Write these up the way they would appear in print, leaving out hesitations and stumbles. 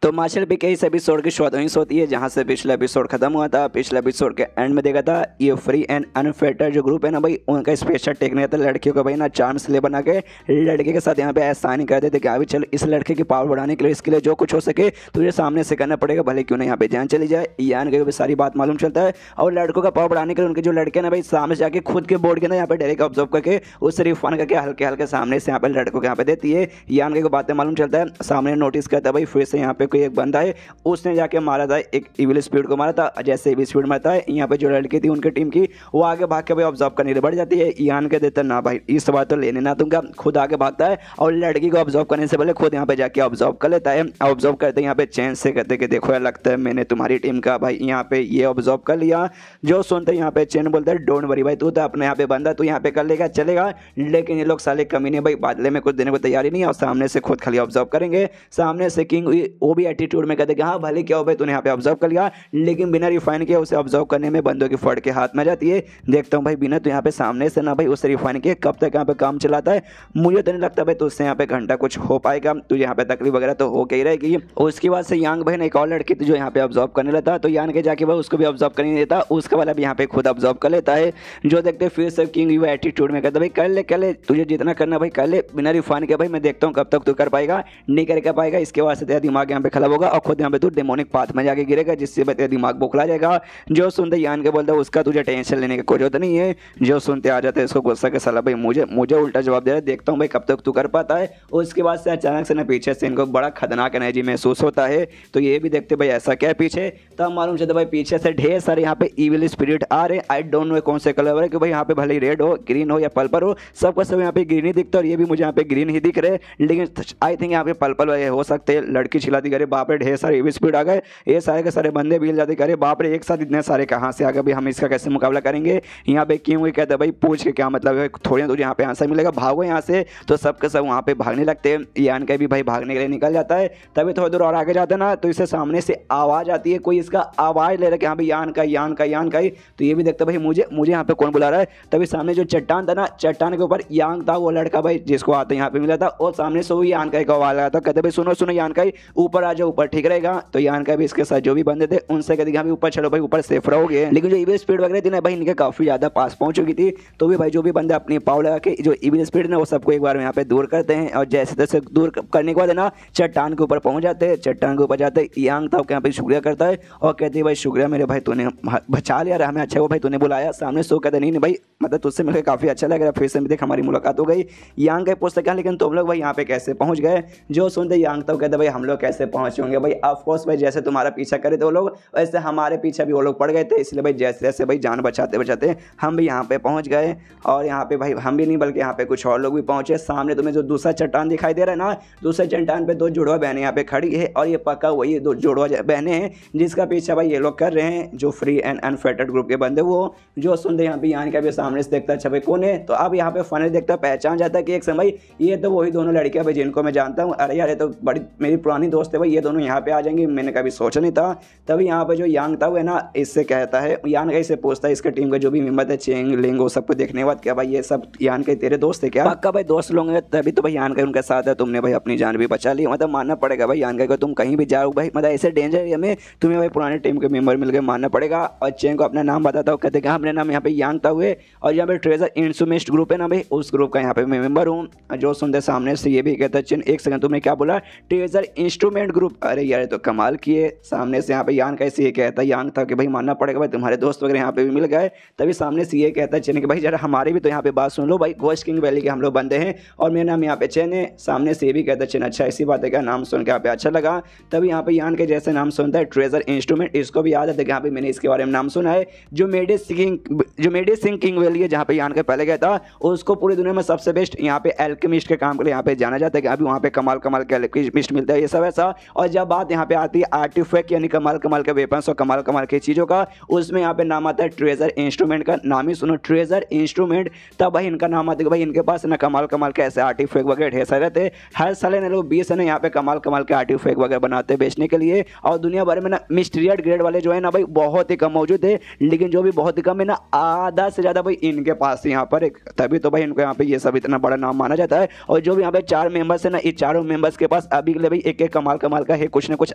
तो marshal B के इस एपिसोड की शुरुआत वहीं से होती है जहां से पिछला एपिसोड खत्म हुआ था। पिछले एपिसोड के एंड में देखा था ये फ्री एंड अनफिल्टर्ड जो ग्रुप है ना भाई, उनका स्पेशल टेक्निक था लड़कियों को भाई ना चांस ले बना के लड़के के साथ यहाँ पे ऐसा नहीं करते थे कि अभी चल इस लड़के की पावर बढ़ाने के लिए इसके लिए जो कुछ हो सके तुझे सामने से करना पड़ेगा, भले क्यों नहीं यहाँ पे जान चली जाए। यान के सारी बात मालूम चलता है और लड़कों का पावर बढ़ाने के लिए उनके जो लड़के ना भाई सामने से जाके खुद के बोर्ड के अंदर यहाँ पे डायरेक्ट ऑब्जर्व करके उससे रिफान करके हल्के हल्के सामने से यहाँ पे लड़कों के यहाँ पे देती है। यान के बातें मालूम चलता है, सामने नोटिस करता है भाई फिर से यहाँ पे कोई एक बंदा है, उसने जाके मारा था एक इविल स्पीड को मारा था। जैसे इविल स्पीड मारता है यहाँ पे जो लड़की थी उनकी टीम की वो आगे भाग के भाई ऑब्जर्व करने बढ़ जाती है। यान के देता ना भाई इस बार तो लेने ना दूंगा, खुद आगे भागता है और लड़की को ऑब्जर्व करने से पहले खुद यहाँ पे जाके ऑब्जर्व कर लेता है। ऑब्जर्व करते यहाँ पे चैन से कहते कि देखो यार लगता है मैंने तुम्हारी टीम का भाई यहाँ पे ये ऑब्जर्व कर लिया। जो सुनते यहाँ पे चैन बोलता है डोंट वरी भाई, तू तो अपने यहाँ पे बंदा तू यहाँ पे कर लेगा चलेगा, लेकिन ये लोग साले कमीने भाई बादले में कुछ देने को तैयारी नहीं है और सामने से खुद खाली ऑब्जर्व करेंगे। सामने से किंग वो भी एटीट्यूड में कहते कि हाँ भले क्या हो भाई तूने यहाँ पे ऑब्जर्व कर लिया, लेकिन बिना रिफाइन किए उसे ऑब्जर्व करने में बंदों की फट के हाथ में जाती है। देखता हूँ भाई बिना तो यहाँ पे सामने से ना भाई उसे रिफाइन किए कब तक यहाँ पे काम चलाता है, मुझे तो नहीं लगता भाई तो उससे यहाँ पे घंटा कुछ हो पाएगा, तो यहाँ पे तकलीफ वगैरह तो हो के ही रहेगी। उसके बाद से यांग भाई ने एक और लड़की थी जो यहाँ पे ऑब्जर्व करने लगता है, तो यान के जाके भाई उसको भी ऑब्जर्व करने देता, उसका वाला भी यहाँ पे खुद ऑब्जर्व कर लेता है। जो देखते फिर से किंग यू एटीट्यूड में कहता भाई कर ले तुझे जितना करना भाई कर ले बिना रिफाइन के, भाई मैं देखता हूँ कब तक तू कर पाएगा, नहीं कर पाएगा, इसके बाद से तेरा दिमाग यहाँ पे खराब होगा और खुद यहाँ पे तू डेमोनिक पाथ में जाके गिरेगा जिससे तेरा दिमाग बोखला जाएगा। जो सुनते यान के बोलता है उसका तुझे टेंशन लेने की कोई जरूरत नहीं है। जो सुनते आ जाते हैं इसको गुस्सा के साला भाई मुझे उल्टा जवाब दे रहा है, देखता हूँ भाई कब तक तू कर पाता है। उसके बाद से अचानक से ना पीछे से इनको बड़ा खतरनाक एनर्जी महसूस होता है, तो ये भी देखते भाई ऐसा क्या है पीछे, तब मालूम चलता भाई पीछे से ढेर सारे यहाँ पे इविल स्पिरिट आ रहे हैं। आई डोंट नो कौन से कलर है कि भाई यहाँ पे भले ही रेड हो ग्रीन हो या पर्पल हो, सबका सब यहाँ पे ग्रीन ही दिखता है और ये भी मुझे यहाँ पे ग्रीन ही दिख रहे, लेकिन आई थिंक यहाँ पे पर्पल हो सकते हैं। लड़की चिल्लाती करे बाप रे ढेर सारे इविल स्पिरिट आ गए, ये सारे के सारे बंदे भी जाते करे बाप रे एक साथ इतने सारे कहाँ से आ गए भाई, हम इसका कैसे मुकाबला करेंगे। यहाँ पे क्यों हुई कहते भाई पूछ के क्या मतलब है, थोड़ी तुझे यहाँ पे आंसर मिलेगा, भागो यहाँ से। तो सबके सब वहाँ पे भागने लगते हैं, यान का भी भाई भागने के लिए निकल जाता है। तभी थोड़ी दूर और आगे जाते हैं ना तो इसे सामने से आवाज़ आती है, कोई इसका आवाज़ ले रहा है कि हाँ भाई यान का ही। तो ये भी देखता भाई मुझे यहाँ पे कौन बुला रहा है। तभी सामने जो चट्टान था ना, चट्टान के ऊपर यांग था वो लड़का भाई जिसको आते यहाँ पे मिला था, और सामने से वो यान का आवाज आया था, कहते भाई सुनो यान का ऊपर आ जाओ, ऊपर ठीक रहेगा। तो यान का भी इसके साथ जो भी बंदे थे उनसे कहते हाँ ऊपर चलो भाई ऊपर सेफ रहोगे, लेकिन जो इविल स्पीड वगैरह थी ना भाई इनके काफी ज्यादा पास पहुंच चुकी थी। तो भी भाई जो भी बंदे अपनी पाव लगा के जो इविल स्पीड ना वो सबको एक बार यहाँ पे दूर करते हैं, और जैसे तैसे दूर करने के बाद ना चट्टान के ऊपर पहुंच जाते हैं। चट्टान के ऊपर जाते यांग था यहाँ पे शुक्रिया करता है और कहती है भाई शुक्रिया मेरे भाई तूने बचा लिया, हमें अच्छा वो भाई तूने बुलाया। सामने सो कहते नहीं भाई मतलब तुझसे मिलकर काफी अच्छा लग रहा है, फिर से देख हमारी मुलाकात हो गई। यांग का पूछते क्या लेकिन तुम लोग भाई यहाँ पे कैसे पहुंच गए। जो सुनते यांग था कहते भाई हम लोग कैसे पहुंचे होंगे भाई, ऑफकोर्स भाई जैसे तुम्हारा पीछा करे थे वो लोग वैसे हमारे पीछे भी वो लोग पड़ गए थे, इसलिए भाई जैसे जैसे भाई जान बचाते बचाते हम भी यहाँ पे पहुँच गए। और यहाँ पे भाई हम भी नहीं बल्कि यहाँ पे कुछ और लोग भी पहुंचे। सामने तुम्हें जो दूसरा चट्टान दिखाई दे रहा है ना, दूसरे चट्टान पे दो जुड़वा बहनें यहाँ पे खड़ी है, और ये पक्का वही दो जुड़वा बहनें हैं जिसका पीछा भाई ये लोग कर रहे हैं, जो फ्री एंड अनफिल्टर्ड ग्रुप के बंदे वो। जो सुनते यहाँ पे यान का भी सामने से देखता अच्छा भाई कौन है, तो अब यहाँ पे फन देखता पहचान जाता है कि एक समय ये तो वही दोनों लड़कियां भाई जिनको मैं जानता हूँ, अरे यार ये तो बड़ी मेरी पुरानी दोस्त है भाई, ये दोनों यहाँ पे आ जाएंगी, मैंने कभी सोचा नहीं था। तभी यहाँ पे जो यांग था वो ना इससे कहता है, यान का इससे पूछता है इसके टीम का जो भी मेंबर थे चेंग लिंग वो सबको देखने के बाद क्या भाई ये सब यान के तेरे दोस्त है क्या, पक्का भाई दोस्त लोग हैं, तभी तो भाई यान का उनके साथ है, तुमने भाई अपनी जान भी बचा ली, मतलब मानना पड़ेगा भाई यान का तुम कहीं भी जाओ भाई, मतलब ऐसे डेंजर एरिया में तुम्हें भाई पुराने टीम के मेंबर मिल गए, मानना पड़ेगा। और चेंग को अपना नाम बताता हूँ, कहते हैं अपने नाम यहाँ पे यांग था हुए, और यहाँ पे ट्रेजर इंस्ट्रूमेंट ग्रुप है ना भाई उस ग्रुप का यहाँ पे मैं मेंबर हूँ। जो सुनते सामने से ये भी कहता है एक सेकंड तुमने क्या बोला, ट्रेजर इंस्ट्रूमेंट ग्रुप, अरे यार तो कमाल किए। सामने से यहाँ पे यान कैसे ये कहता है यांग था कि भाई मानना पड़ेगा भाई तुम्हारे दोस्त वगैरह यहाँ पे भी मिल गए। तभी सामने से ये कहता है चेन कि भाई जरा हमारी भी तो यहाँ पे बात सुन लो भाई, घोस्ट किंग वैली के हम लोग बंदे हैं और मेरा नाम यहाँ पे चेन है। सामने से ये भी कहता है चेन अच्छा ऐसी बात है क्या, नाम सुन के यहाँ पे अच्छा लगा। तभी यहाँ पे यान के जैसे नाम सुनता है ट्रेजर इंस्ट्रूमेंट, इसको भी याद है कि यहाँ पे मैंने इसके बारे में नाम सुना है। जो मेडिसिन किंग वैली है जहाँ पे यान के पहले गया था, उसको पूरी दुनिया में सबसे बेस्ट यहाँ पे एल्केमिस्ट के काम के लिए यहाँ पे जाना जाता है कि अभी वहाँ पे कमाल के एल्केमिस्ट मिलता है ये सब ऐसा। और जब बात यहाँ पे आती है आर्टिफैक्ट यानी कमाल के वेपन्स और कमाल के चीज़ों का, उसमें यहाँ पे नाम आता है ट्रेजर इंस्ट्रूमेंट का, नाम ही सुनो ट्रेजर इंस्ट्रूमेंट। तब भाई इनका नाम आता है भाई इनके पास ना कमाल के ऐसे आर्टिफैक्ट वगैरह ढेर सारे रहते हैं, हर साल ना लोग 20 है ना यहाँ पे कमाल के आर्टिफैक्ट वगैरह बनाते हैं बेचने के लिए। और दुनिया भर में ना मिस्टीरियस ग्रेड वाले जो है ना भाई बहुत ही कम मौजूद है, लेकिन जो भी बहुत ही कम है ना आधा से ज़्यादा भाई इनके पास यहाँ पर एक, तभी तो भाई इनको यहाँ पे ये सब इतना बड़ा नाम माना जाता है। और जो भी यहाँ पे 4 मेंबर्स है ना, इस चारों मेंबर्स के पास अभी के लिए भाई एक कमाल का है कुछ ना कुछ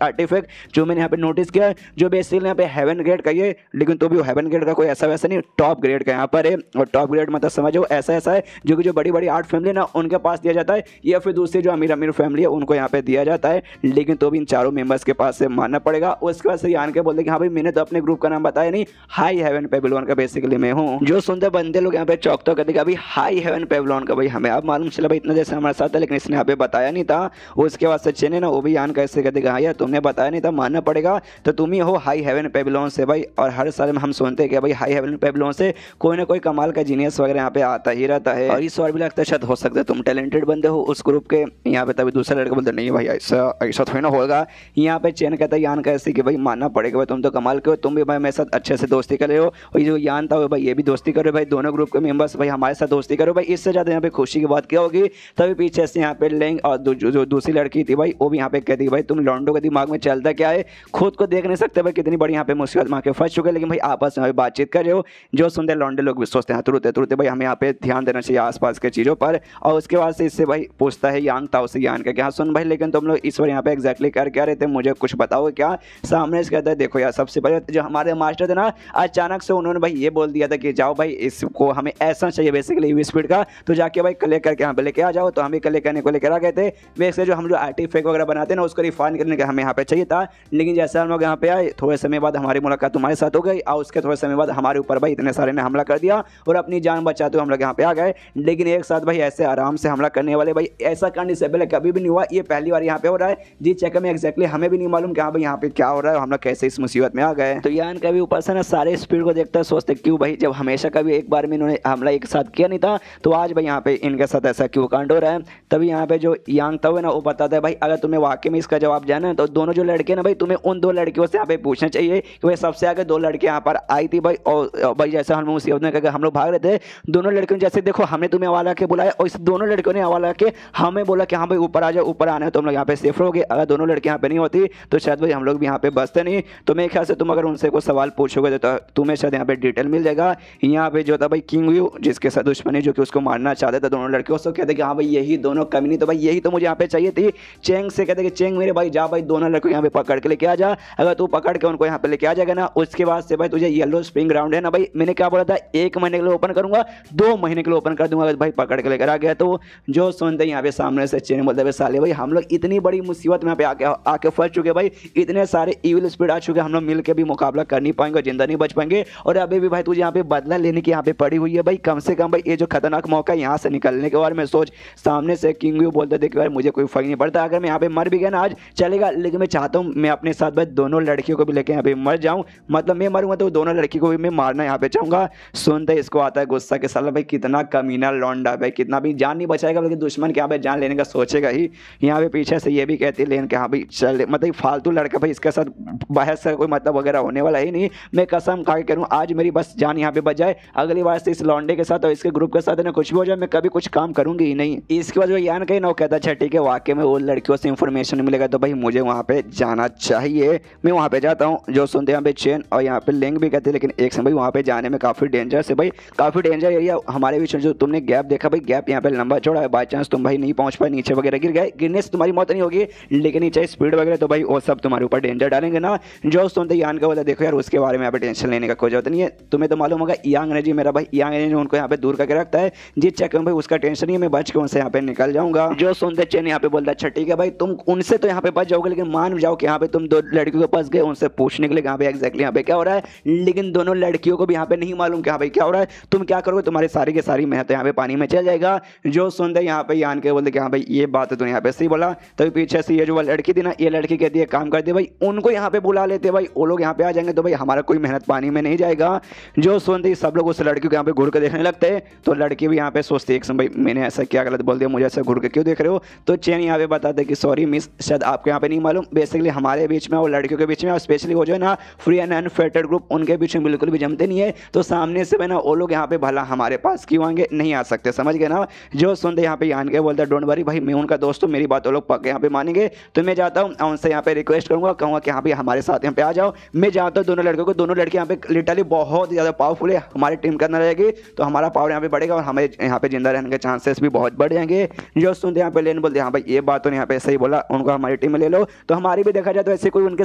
आर्टिफैक्ट जो मैंने यहाँ पे नोटिस किया है, जो बेसिकली यहाँ पे हेवन ग्रेड का ये, लेकिन तो भी हेवन ग्रेड का कोई ऐसा वैसा नहीं, टॉप ग्रेड का यहाँ पर है। और टॉप ग्रेड मतलब समझो ऐसा है जो कि जो बड़ी बड़ी आर्ट फैमिली ना उनके पास दिया जाता है, या फिर दूसरी जो अमीर अमीर फैमिली है उनको यहाँ पे दिया जाता है, लेकिन तो भी इन चारों मेंबर्स के पास से मानना पड़ेगा। उसके बाद से आन के बोलते कि हाँ भाई मैंने तो अपने ग्रुप का नाम बताया नहीं, हाई हेवन पेबिलोन का बेसिकली मैं हूँ। जो सुनते बंदे लोग यहाँ पे चौक तो कहते अभी हाई हेवन पेबिलोन का भाई हमें अब मालूम चला भाई, इतना जैसे हमारे साथ था लेकिन इसने यहाँ पे बताया नहीं था। उसके बाद सचिन ने ना वो भी आन कैसे कहते हाँ यार तुमने बताया नहीं था, मानना पड़ेगा, तो तुम ही हो हाई हेवन पेबिलोन से भाई। और हर साल में हम सुनते हैं कि भाई हाई हेवन पेबिलोन से कोई ना कोई कमाल का जीनियस वगैरह यहाँ पे आता ही रहता है। और इस बार भी लगता है शायद हो सकता है तुम टैलेंटेड बंदे हो उस ग्रुप के यहाँ पे, तभी दूसरा लड़का बोलते नहीं भाई ऐसा ऐसा थोड़ी ना होगा। यहाँ पे चैन कहता है यान कैसे कि भाई मानना पड़ेगा भाई तुम तो कमाल के हो, तुम भी भाई मेरे साथ अच्छे से दोस्ती कर रहे हो, और ये जो यान था भाई ये भी दोस्ती करो भाई, दोनों ग्रुप के मेंबर्स भाई हमारे साथ दोस्ती करो भाई। इससे ज़्यादा यहाँ पे खुशी की बात क्या होगी। तभी पीछे से यहाँ पे लेंग और जो दूसरी लड़की थी भाई वो भी यहाँ पे कहती भाई तुम लॉन्डो के दिमाग में चलता क्या है, खुद को देख नहीं सकते भाई कितनी बड़ी यहाँ पे मुसीबत में आके फंस चुके, लेकिन भाई आपस में बातचीत कर रहे हो। जो सुनते लॉन्डे लोग भी सोचते हैं तुरंत तुरंत भाई हमें यहाँ पे ध्यान देना चाहिए आसपास के चीज़ों पर। और उसके बाद से इससे भाई पूछता है यांग ताओ से यान का क्या सुन भाई लेकिन तुम लोग इस बार यहाँ पे एग्जैक्टली कर क्या रहे थे, मुझे कुछ बताओगे क्या। सामने से कहता है देखो यार सबसे पहले जो हमारे मास्टर थे ना अचानक से उन्होंने भाई ये बोल दिया था कि जाओ भाई इसको हमें ऐसा चाहिए बेसिकली यूवी स्पीड का, तो जाके भाई कलेक्ट करके यहाँ पे लेके आ जाओ। तो हमें कलेक्ट करने को लेकर आ गए थे। वैसे जो हम जो आर्टिफैक्ट वगैरह बनाते हैं ना उसको रिफाइन करने का हमें यहाँ पे चाहिए था, लेकिन जैसे हम लोग यहाँ पे आए थोड़े समय बाद हमारी मुलाकात तुम्हारे साथ हो गई, और उसके थोड़े समय बाद हमारे ऊपर भाई इतने सारे ने हमला कर दिया और अपनी जान बचाते हुए हम लोग यहाँ पे आ गए। लेकिन एक साथ भाई ऐसे आराम से हमला करने वाले भाई ऐसा करने से पहले कभी भी नहीं हुआ, ये पहली बार यहाँ पे हो रहा है जी चेक में एग्जैक्टली हमें भी नहीं मालूम कि हाँ भाई यहाँ पे क्या हो रहा है, हम लोग कैसे इस मुसीबत में आ गए। तो यान कभी ऊपर से ना सारे स्पीड को देखता है सोचते क्यों भाई जब हमेशा कभी एक बार में इन्होंने हमला एक साथ किया नहीं था, तो आज भाई यहाँ पे इनके साथ ऐसा क्यों कांड हो रहा है। तभी यहाँ पे जो यांग था ना वो बताता है भाई अगर तुम्हें वाकई में इसका जवाब जाना है तो दोनों जो लड़के ना भाई तुम्हें उन 2 लड़कियों से यहाँ पे पूछना चाहिए कि भाई सबसे आगे 2 लड़के यहाँ पर आई थी भाई, और भाई जैसे हम मुसीबत में हम लोग भाग रहे थे दोनों लड़कियों जैसे देखो हमने तुम्हें आवाज आके बुलाया और इस दोनों लड़कियों ने आवाज आके हमें बोला कि हाँ भाई ऊपर आ जाओ, ऊपर आना है तो हम लोग यहाँ पे सेफ रहोगे। अगर दोनों लड़के यहाँ पे नहीं होती तो शायद भाई हम लोग भी यहाँ पे बसते नहीं। तो मेरे ख्याल से तुम अगर उनसे कोई सवाल पूछोगे तो तुम्हें शायद यहाँ पे डिटेल मिल जाएगा। यहाँ पे जो था भाई किंग व्यू जिसके साथ दुश्मनी जो कि उसको मारना चाहते थे दोनों लड़के, उसको कहते कि हाँ भाई यही दोनों कमीनी, तो भाई यही तो मुझे यहाँ पे चाहिए थी। चेंग से कहते कि चेंग मेरे भाई जा भाई दोनों लड़कों यहाँ पे पकड़ के लेके आ जा, अगर तू पकड़ के उनको यहाँ पे लेके आ जाएगा ना उसके बाद से भाई तुझे येलो स्प्रिंग ग्राउंड है ना भाई मैंने क्या बोला था 1 महीने के लिए ओपन करूंगा, 2 महीने के लिए ओपन कर दूंगा अगर भाई पकड़ के लेकर आ गया। तो जो सुनते यहाँ पे सामने से चेंग बोलते साले भाई हम लोग इतनी बड़ी मुसीबत में यहाँ पे आके फंस चुके भाई, इतने सारे इविल स्पीड आ चुके, हम लोग मिल के भी मुकाबला कर नहीं पाएंगे, जिंदा नहीं बच पाएंगे, और अभी भी भाई तुझे यहाँ पे बदला लेने की यहाँ पे पड़ी हुई है भाई। कम से कम भाई ये जो खतरनाक मौका यहाँ से निकलने के बारे में सोच। सामने से किंग व्यू बोलते थे कि भाई मुझे कोई फर्क नहीं पड़ता अगर मैं यहाँ पे मर भी गया ना आज चलेगा, लेकिन मैं चाहता हूँ मैं अपने साथ भाई दोनों लड़कियों को भी लेके यहाँ पे मर जाऊँ, मतलब मैं मरूंगा तो दोनों लड़की को भी मैं मारना यहाँ पे चाहूंगा। सुनते इसको आता है गुस्सा के साला भाई कितना कमीना लौंडा भाई, कितना भी जान नहीं बचाएगा बल्कि दुश्मन के यहाँ पे जान लेने का सोचेगा ही। यहाँ पे पीछे से ये भी कहती लेन के हाँ भाई चल मतलब फालतू लड़का भाई इसके साथ बहस का कोई मतलब वगैरह होने वाला ही नहीं, मैं कसम खा के करूँ आज मेरी बस जान यहाँ पे बच जाए, अगली बार से इस लौंडे के साथ और इसके ग्रुप के साथ ना कुछ भी हो जाए मैं कभी कुछ काम करूंगी ही नहीं। इसके बाद जो यान कहीं ना वो कहता अच्छा ठीक है वाकई में वो लड़कियों से इंफॉर्मेशन मिलेगा तो भाई मुझे वहाँ पे जाना चाहिए, मैं वहाँ पे जाता हूँ। जो सुनते यहाँ पे चेन और यहाँ पे लेंग भी कहते हैं लेकिन एक समय वहाँ पे जाने में काफ़ी डेंजरस है भाई, काफ़ी डेंजर एरिया हमारे बीच में जो तुमने गैप देखा भाई गैप यहाँ पे लंबा चौड़ा है, बाई चांस तुम भाई नहीं पहुँच पाए नीचे वगैरह गिर गए, गिरने से तुम्हारी मौत नहीं होगी लेकिन नीचे स्पीड वगैरह तो भाई वो सब तुम्हारे ऊपर डेंजर डालेंगे ना। जो सुनते यान का बोला देखो यार उसके बारे में यहाँ पे टेंशन लेने का कोई जरूरत नहीं है, तुम्हें तो मालूम होगा यांग एनर्जी मेरा भाई यांग एनर्जी उनको यहाँ पे दूर करके रखता है, जिस चक्कर में भाई उसका टेंशन नहीं है मैं बच के उनसे यहाँ पे निकल जाऊंगा। जो सुनते चेन यहाँ पे बोलता अच्छा ठीक है भाई तुम उनसे तो यहाँ पे बच जाओगे लेकिन मान जाओ कि यहाँ पे तुम 2 लड़कियों के पास गए उनसे पूछने के लिए यहाँ पे एग्जैक्टली यहाँ पे क्या हो रहा है, लेकिन दोनों लड़कियों को भी यहाँ पे नहीं मालूम कि हाँ भाई क्या हो रहा है, तुम क्या करोगे तुम्हारी सारी की सारी मेहनत यहाँ पे पानी में चल जाएगा। जो सुनते यहाँ पे यान के बोलते कि हाँ भाई ये बात है तो यहाँ पे सही बोला। तभी पीछे से ये जो लड़की थी ना ये लड़की कहती है काम करती है भाई उनको यहाँ पे बुला लेते भाई, वो लोग यहाँ पे आ जाएंगे तो भाई हमारा कोई मेहनत पानी में नहीं जाएगा। जो सुनते सब लोग उस लड़की को यहाँ पे घूर के देखने लगते हैं, तो लड़की भी यहाँ पे सोचती है भाई मैंने ऐसा क्या गलत बोल दिया, मुझे ऐसा घूर के क्यों देख रहे हो। तो चेन यहाँ पे बताते कि सॉरी मिस शायद आपको यहाँ पे नहीं मालूम, बेसिकली हमारे बीच में और लड़कियों के बीच में स्पेशली वो जो है ना फ्री एंड अनफिल्टर्ड ग्रुप उनके बीच में बिल्कुल भी जमते नहीं है, तो सामने से ना वो लोग यहाँ पे भला हमारे पास क्यों आएंगे, नहीं आ सकते, समझ गए ना। जो सुनते यहाँ पे यान के बोलते डोंट वरी भाई मैं उनका दोस्त हूँ, मेरी बात वो लोग पक्के यहाँ पे मानेंगे, तो मैं जाता हूँ उनसे यहाँ पे रिक्वेस्ट करूँगा, कहूँगा कि यहाँ पे हमारे साथ यहाँ पे आ जाओ। मैं जानता हूँ दोनों लड़कों को, दोनों लड़के यहाँ पे लिटरली बहुत ज़्यादा पावरफुल है, हमारी टीम टीम के अंदर रहेगी तो हमारा पावर यहाँ पे बढ़ेगा और हमें यहाँ पे जिंदा रहने के चांसेस भी बहुत बढ़ जाएंगे। जो सुनते यहाँ पे लेन बोलते हाँ भाई ये बात तो यहाँ पे सही बोला, उनको हमारी टीम में ले लो। तो हमारी भी देखा जाए तो ऐसे कोई उनके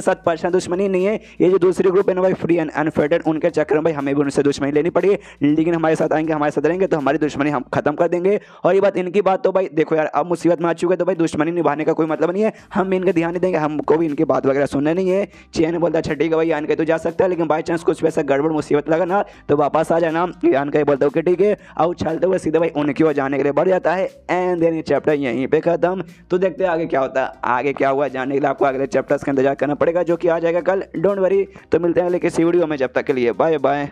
साथ पर्सनल दुश्मनी नहीं है। ये जो दूसरी ग्रुप है ना भाई फ्री एंड अनफेडेड, उनके चक्कर में भाई हमें भी उनसे दुश्मनी लेनी पड़ी, लेकिन हमारे साथ आएंगे, हमारे साथ रहेंगे तो हमारी दुश्मनी हम खत्म कर देंगे। और ये बात इनकी बात तो भाई देखो यार, अब मुसीबत में आ चुके तो भाई दुश्मनी निभाने का कोई मतलब नहीं है, हम इनका ध्यान नहीं देंगे, हमको भी इनकी बात वगैरह सुनना नहीं है। चैन बोलता अच्छा ठीक है भाई यान के तो जा सकता है, लेकिन बाई चांस कुछ वैसा गड़बड़ मुसीबत लगा ना तो वापस आ जाना। यान का बोलता हूँ कि ठीक है, और उछलते हुए सीधे भाई उनकी ओर जाने के लिए बढ़ जाता है। एंड देन ये चैप्टर यहीं पे खत्म। तो देखते हैं आगे क्या होता है, आगे क्या हुआ जानने के लिए आपको अगले चैप्टर्स का इंतजार करना पड़ेगा जो कि आ जाएगा कल, डोंट वरी। तो मिलते हैं अगले किसी वीडियो में, जब तक के लिए बाय बाय।